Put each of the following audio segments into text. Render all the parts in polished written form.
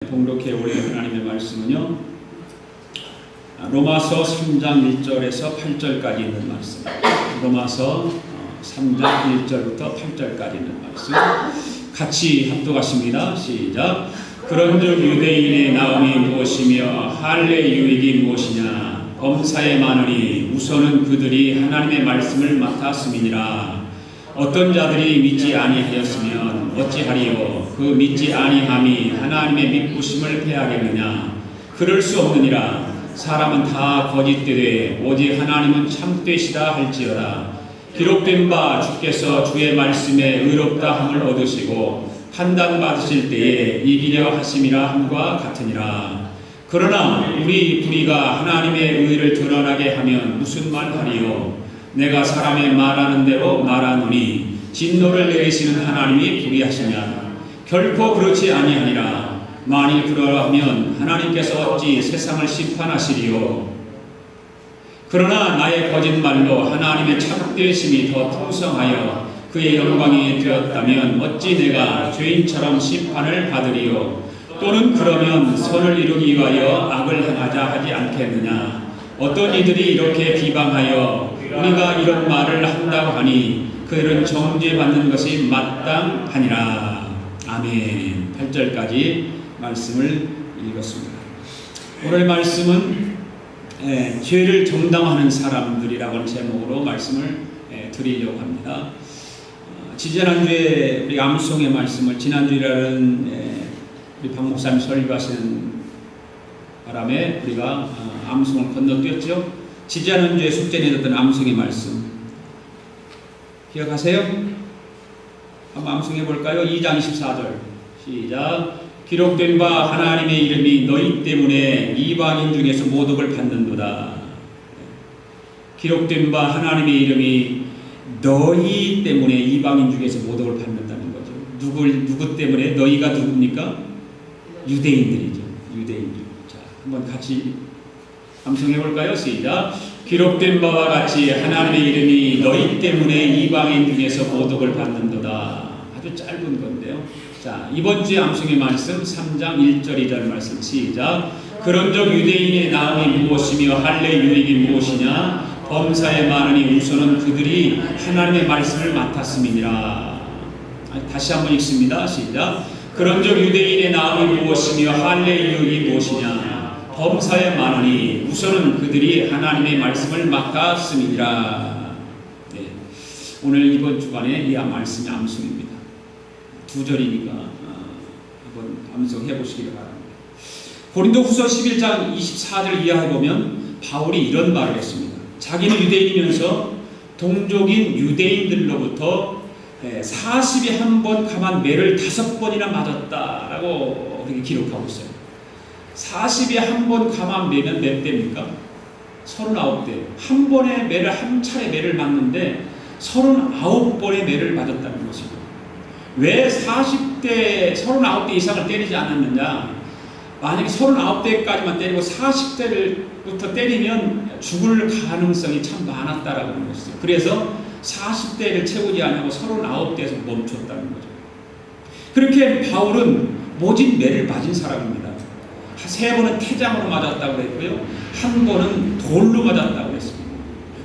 봉독해 올 하나님의 말씀은요, 로마서 3장 1절에서 8절까지 있는 말씀. 로마서 3장 1절부터 8절까지 있는 말씀. 같이 합독하십니다. 시작. 그런즉 유대인의 나음이 무엇이며 할례 유익이 무엇이냐? 범사에 많으니 우선은 그들이 하나님의 말씀을 맡았음이니라. 어떤 자들이 믿지 아니하였으면 어찌하리요? 그 믿지 아니함이 하나님의 믿부심을 패하겠느냐? 그럴 수 없느니라. 사람은 다 거짓되되 오직 하나님은 참되시다 할지어다. 기록된 바 주께서 주의 말씀에 의롭다함을 얻으시고 판단받으실 때에 이기려 하심이라 함과 같으니라. 그러나 우리 불의가 하나님의 의를 드러나게 하면 무슨 말하리요? 내가 사람의 말하는 대로 말하노니 진노를 내리시는 하나님이 불의하시냐? 결코 그렇지 아니하니라. 만일 그러하면 하나님께서 어찌 세상을 심판하시리요? 그러나 나의 거짓말로 하나님의 참되심이 더 풍성하여 그의 영광이 되었다면 어찌 내가 죄인처럼 심판을 받으리요? 또는 그러면 선을 이루기 위하여 악을 행하자 하지 않겠느냐? 어떤 이들이 이렇게 비방하여 우리가 이런 말을 한다고 하니 그들은 정죄받는 것이 마땅하니라. 아멘. 8절까지 말씀을 읽었습니다. 오늘 말씀은 죄를 정당화하는 사람들이라고 하는 제목으로 말씀을 드리려고 합니다. 지지난주에 우리 암송의 말씀을 지난주라는 우리 박 목사님 설교하시는 바람에 우리가 암송을 건너뛰었죠. 지지난주에 숙제 내렸던 암송의 말씀 기억하세요? 한번 암송해 볼까요? 2장 24절 시작. 기록된 바 하나님의 이름이 너희 때문에 이방인 중에서 모독을 받는도다. 기록된 바 하나님의 이름이 너희 때문에 이방인 중에서 모독을 받는다는 거죠. 누구 때문에? 너희가 누굽니까? 유대인들이죠. 유대인들. 자, 한번 같이 암송해 볼까요? 시작. 기록된 바와 같이 하나님의 이름이 너희 때문에 이방인 중에서 모독을 받는도다. 아주 짧은 건데요. 자, 이번 주에 암송의 말씀 3장 1절 2절 말씀 시작. 그런즉 유대인의 나음이 무엇이며 할례 유익이 무엇이냐? 범사에 많으니 우선은 그들이 하나님의 말씀을 맡았음이니라. 다시 한번 읽습니다. 시작. 그런즉 유대인의 나음이 무엇이며 할례 유익이 무엇이냐? 범사에 많으니 우선은 그들이 하나님의 말씀을 맡았음이니라. 네. 오늘 이번 주간에 이 말씀이 암송입니다. 2절이니까 한번 암송해 보시기를 바랍니다. 고린도후서 11장 24절 이하에 보면 바울이 이런 말을 했습니다. 자기는 유대인이면서 동족인 유대인들로부터 40에 한 번 감한 매를 5번이나 맞았다라고 그렇게 기록하고 있어요. 40에 한 번 감한 매면 몇 대입니까? 39대. 한 번에 매를 한 차례 매를 맞는데 39번의 매를 맞았다는 것입니다. 왜 40대, 39대 이상을 때리지 않았느냐? 만약에 39대까지만 때리고 40대부터 때리면 죽을 가능성이 참 많았다라고 하는 것이죠. 그래서 40대를 채우지 않고 39대에서 멈췄다는 거죠. 그렇게 바울은 모진 매를 맞은 사람입니다. 3번은 태장으로 맞았다고 했고요. 1번은 돌로 맞았다고 했습니다.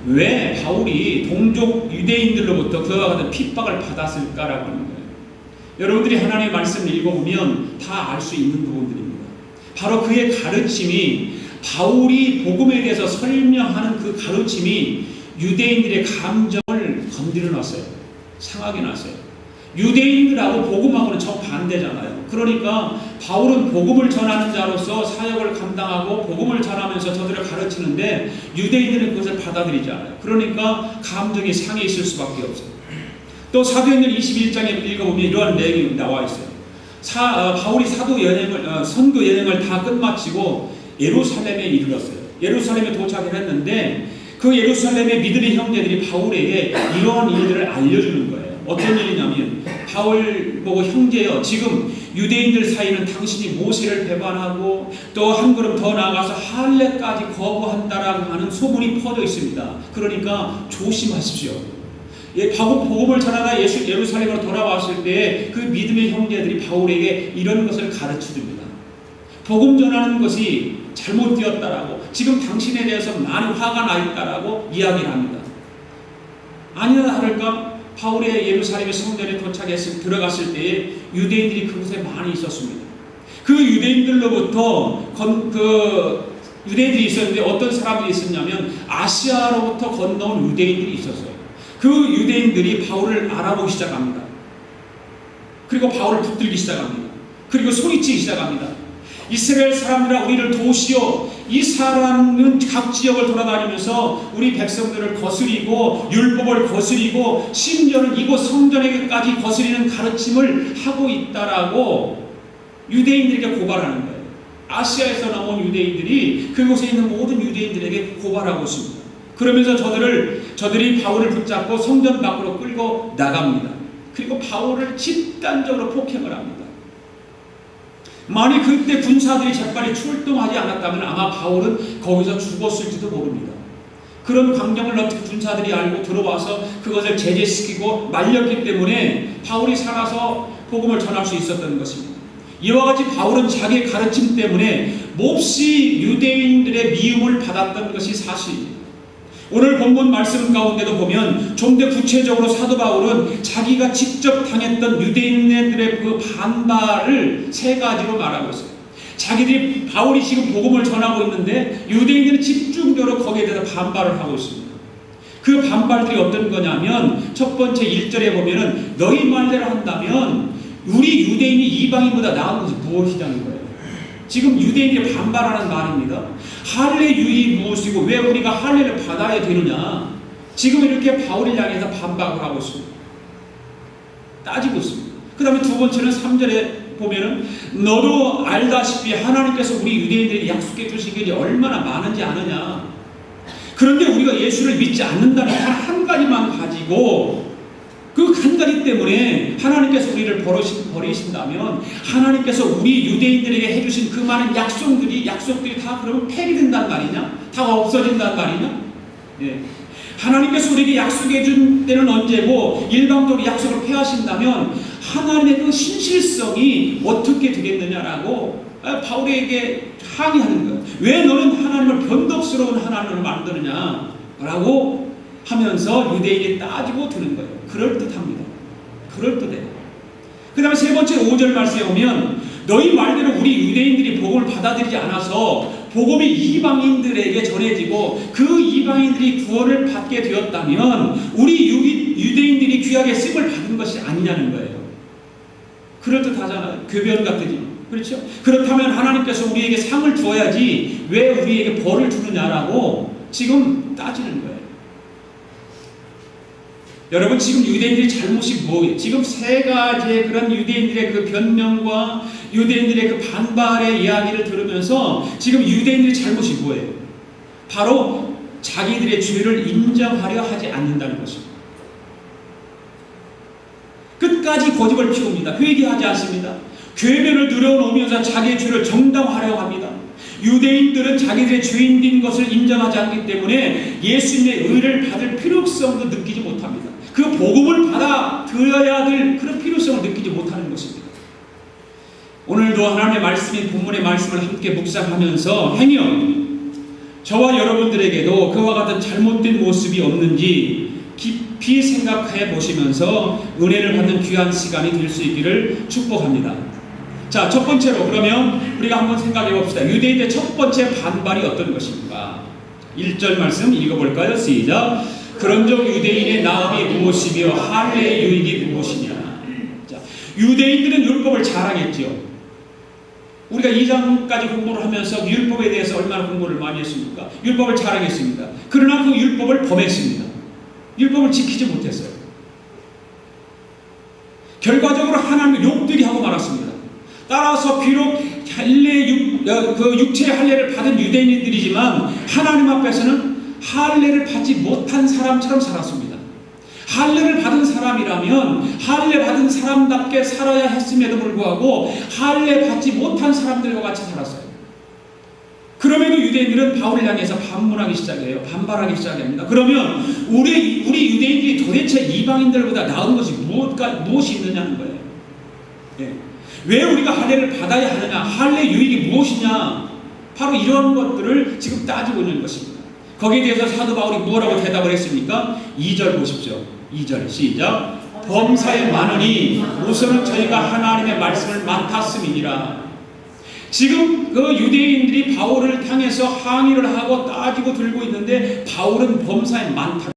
왜 바울이 동족 유대인들로부터 그와 같은 핍박을 받았을까라고 하는 거예요. 여러분들이 하나님의 말씀을 읽어보면 다 알 수 있는 부분들입니다. 바로 그의 가르침이 바울이 복음에 대해서 설명하는 그 가르침이 유대인들의 감정을 건드려 놨어요. 상하게 놨어요. 유대인들하고 복음하고는 정반대잖아요. 그러니까 바울은 복음을 전하는 자로서 사역을 감당하고 복음을 전하면서 저들을 가르치는데 유대인들은 그것을 받아들이지 않아요. 그러니까 감정이 상해 있을 수밖에 없어요. 또 사도행전 21장에 읽어보면 이러한 내용이 나와 있어요. 바울이 선교 여행을 다 끝마치고 예루살렘에 이르렀어요. 예루살렘에 도착을 했는데 그 예루살렘의 믿음의 형제들이 바울에게 이러한 일들을 알려주는 거예요. 어떤 일이냐면 바울 보고 형제여, 지금 유대인들 사이는 당신이 모세를 배반하고 또 한 걸음 더 나아가서 할례까지 거부한다라고 하는 소문이 퍼져 있습니다. 그러니까 조심하십시오. 복음을 전하다 예루살렘으로 돌아왔을 때 그 믿음의 형제들이 바울에게 이런 것을 가르쳐줍니다. 복음 전하는 것이 잘못되었다라고, 지금 당신에 대해서 많이 화가 나 있다라고 이야기를 합니다. 아니나 다를까 바울의 예루살렘의 성전에 들어갔을 때에 유대인들이 그곳에 많이 있었습니다. 그 유대인들로부터 유대인들이 있었는데 어떤 사람들이 있었냐면 아시아로부터 건너온 유대인들이 있었어요. 그 유대인들이 바울을 알아보기 시작합니다. 그리고 바울을 붙들기 시작합니다. 그리고 소리치기 시작합니다. 이스라엘 사람들아 우리를 도우시오. 이 사람은 각 지역을 돌아다니면서 우리 백성들을 거스리고 율법을 거스리고 심지어는 이곳 성전에게까지 거스리는 가르침을 하고 있다라고 유대인들에게 고발하는 거예요. 아시아에서 나온 유대인들이 그곳에 있는 모든 유대인들에게 고발하고 있습니다. 그러면서 저들이 바울을 붙잡고 성전 밖으로 끌고 나갑니다. 그리고 바울을 집단적으로 폭행을 합니다. 만약 그때 군사들이 재빨리 출동하지 않았다면 아마 바울은 거기서 죽었을지도 모릅니다. 그런 광경을 어떻게 군사들이 알고 들어와서 그것을 제재시키고 말렸기 때문에 바울이 살아서 복음을 전할 수 있었던 것입니다. 이와 같이 바울은 자기의 가르침 때문에 몹시 유대인들의 미움을 받았던 것이 사실입니다. 오늘 본문 말씀 가운데도 보면 좀 더 구체적으로 사도 바울은 자기가 직접 당했던 유대인들의 그 반발을 세 가지로 말하고 있어요. 자기들이 바울이 지금 복음을 전하고 있는데 유대인들은 집중적으로 거기에 대해서 반발을 하고 있습니다. 그 반발들이 어떤 거냐면 첫 번째 1절에 보면은 너희 말대로 한다면 우리 유대인이 이방인보다 나은 것이 무엇이냐는 거예요. 지금 유대인들이 반발하는 말입니다. 할례 유의 무엇이고 왜 우리가 할례를 받아야 되느냐. 지금 이렇게 바울을 향해서 반박을 하고 있습니다. 따지고 있습니다. 그 다음에 두 번째는 3절에 보면은 너도 알다시피 하나님께서 우리 유대인들에게 약속해 주신 것이 얼마나 많은지 아느냐. 그런데 우리가 예수를 믿지 않는다는 한 가지만 가지고 그 한 가지 때문에 하나님께서 우리를 버리신다면 하나님께서 우리 유대인들에게 해주신 그 많은 약속들이 다 그러면 폐기된단 말이냐? 다 없어진단 말이냐? 예. 하나님께서 우리에게 약속해 준 때는 언제고 일방적으로 약속을 폐하신다면 하나님의 그 신실성이 어떻게 되겠느냐라고 바울에게 항의하는 거예요. 왜 너는 하나님을 변덕스러운 하나님을 만드느냐라고 하면서 유대인이 따지고 드는 거예요. 그럴듯합니다. 그럴듯해요. 그 다음에 세 번째 5절 말씀에 보면 너희 말대로 우리 유대인들이 복음을 받아들이지 않아서 복음이 이방인들에게 전해지고 그 이방인들이 구원을 받게 되었다면 우리 유대인들이 귀하게 쓰임을 받은 것이 아니냐는 거예요. 그럴듯하잖아요. 궤변 같으지. 그렇죠? 그렇다면 하나님께서 우리에게 상을 주어야지 왜 우리에게 벌을 주느냐라고 지금 따지는 거예요. 여러분 지금 유대인들의 잘못이 뭐예요? 지금 세 가지의 그런 유대인들의 그 변명과 유대인들의 그 반발의 이야기를 들으면서 지금 유대인들의 잘못이 뭐예요? 바로 자기들의 죄를 인정하려 하지 않는다는 것입니다. 끝까지 고집을 피웁니다. 회개하지 않습니다. 궤변을 늘어놓으면서 자기의 죄를 정당화하려고 합니다. 유대인들은 자기들의 죄인된 것을 인정하지 않기 때문에 예수님의 의를 받을 필요성도 느끼지 못합니다. 그 복음을 받아들여야 될 그런 필요성을 느끼지 못하는 것입니다. 오늘도 하나님의 말씀인 본문의 말씀을 함께 묵상하면서 행여 저와 여러분들에게도 그와 같은 잘못된 모습이 없는지 깊이 생각해 보시면서 은혜를 받는 귀한 시간이 될 수 있기를 축복합니다. 자, 첫 번째로 그러면 우리가 한번 생각해 봅시다. 유대인의 첫 번째 반발이 어떤 것입니까? 1절 말씀 읽어볼까요? 시작. 그런즉 유대인의 나음이 무엇이며 할례의 유익이 무엇이냐. 자, 유대인들은 율법을 자랑했죠. 우리가 2장까지 공부를 하면서 율법에 대해서 얼마나 공부를 많이 했습니까? 율법을 자랑했습니다. 그러나 그 율법을 범했습니다. 율법을 지키지 못했어요. 결과적으로 하나님을 욕들이 하고 말았습니다. 따라서 비록 육체의 할례를 받은 유대인들이지만 하나님 앞에서는 할례를 받지 못한 사람처럼 살았습니다. 할례를 받은 사람이라면 할례 받은 사람답게 살아야 했음에도 불구하고 할례 받지 못한 사람들과 같이 살았어요. 그럼에도 유대인들은 바울을 향해서 반문하기 시작해요. 반발하기 시작합니다. 그러면 우리 유대인들이 도대체 이방인들보다 나은 것이 무엇이 있느냐는 거예요. 예. 왜 우리가 할례를 받아야 하느냐? 할례 유익이 무엇이냐? 바로 이런 것들을 지금 따지고 있는 것입니다. 거기에 대해서 사도 바울이 뭐라고 대답을 했습니까? 2절 보십시오. 2절 시작. 범사에 많으니 우선은 저희가 하나님의 말씀을 맡았음이니라. 지금 그 유대인들이 바울을 향해서 항의를 하고 따지고 들고 있는데 바울은 범사에 많다.